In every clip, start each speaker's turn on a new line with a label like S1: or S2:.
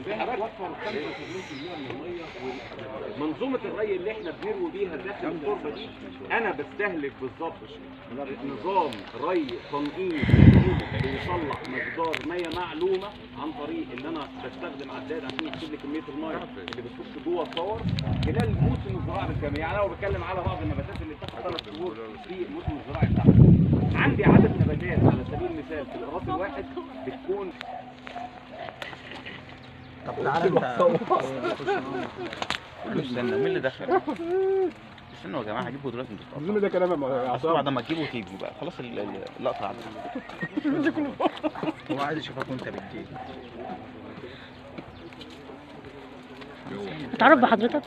S1: توفر 85% من الميه. ومنظومه الري اللي احنا بنروي بيها داخل التربه دي انا بستهلك بالظبط نظام ري تنقيط بيصلح مقدار ميه معلومه عن طريق ان انا بستخدم عداد عشان يكتب لي كميه الميه اللي بتخش جوه الطور خلال موسم الزراعه بالكامل. يعني انا بتكلم على بعض النباتات اللي بتاخد 3 شهور في الموسم الزراعي بتاعها. عندي عدد نباتات على سبيل المثال في القراص الواحد بتكون.
S2: طب تعالى انت
S3: استنى مين اللي دخل؟ استنوا يا جماعه هجيبه دلوقتي انتوا
S4: الزلمه ده كلام يا
S3: اصل بعد ما تجيبه تيجي بقى خلاص اللقطه عدت.
S2: هو عايز يشوفك وانت بتجيب.
S5: تعرف بحضرتك؟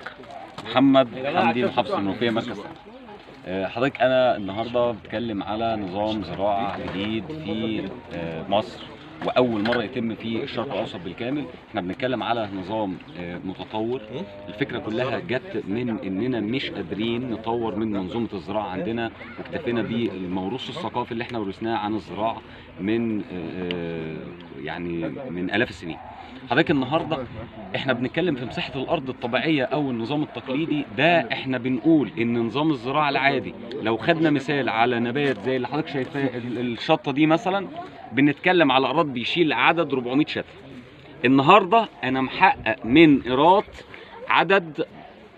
S6: محمد حمدي، محافظ المنوفيه مركز. حضرتك انا النهارده بتكلم على نظام زراعه جديد في مصر واول مره يتم في الشرق الاوسط بالكامل. احنا بنتكلم على نظام متطور. الفكره كلها جت من اننا مش قادرين نطور من منظومه الزراعه عندنا واكتفينا بالموروث الثقافي اللي احنا ورثناه عن الزراعه من يعني من الاف السنين. حضرتك النهارده احنا بنتكلم في مساحه الارض الطبيعيه او النظام التقليدي ده. احنا بنقول ان نظام الزراعه العادي لو خدنا مثال على نبات زي اللي حضرتك شايفاه الشطه دي مثلا، بنتكلم على ايراد بيشيل عدد 400 شتل. النهارده انا محقق من ايراد عدد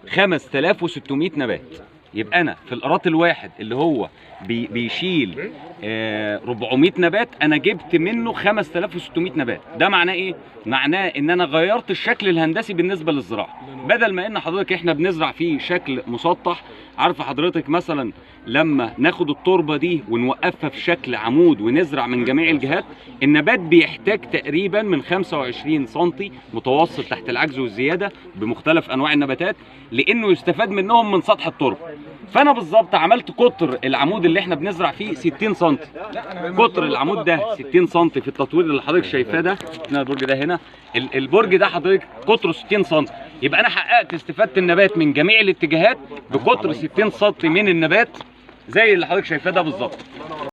S6: 5600 نبات. يبقى انا في الايراد الواحد اللي هو بيشيل 400 نبات انا جبت منه 5600 نبات. ده معناه ايه؟ معناه ان انا غيرت الشكل الهندسي بالنسبه للزراعه. بدل ما ان حضرتك احنا بنزرع فيه شكل مسطح، عارفه حضرتك مثلا لما ناخد التربه دي ونوقفها في شكل عمود ونزرع من جميع الجهات، النبات بيحتاج تقريبا من 25 سم متوسط تحت العجز والزياده بمختلف انواع النباتات لانه يستفاد منهم من سطح التربه. فانا بالظبط عملت قطر العمود اللي احنا بنزرع فيه 60 سم. قطر العمود ده 60 سم في التطوير اللي حضرتك شايفاه ده. هنا البرج ده، هنا البرج ده حضرتك قطره 60 سم. يبقى انا حققت استفاده النبات من جميع الاتجاهات بقطر 60 سم من النبات زي اللي حضرتك شايفاه ده بالظبط.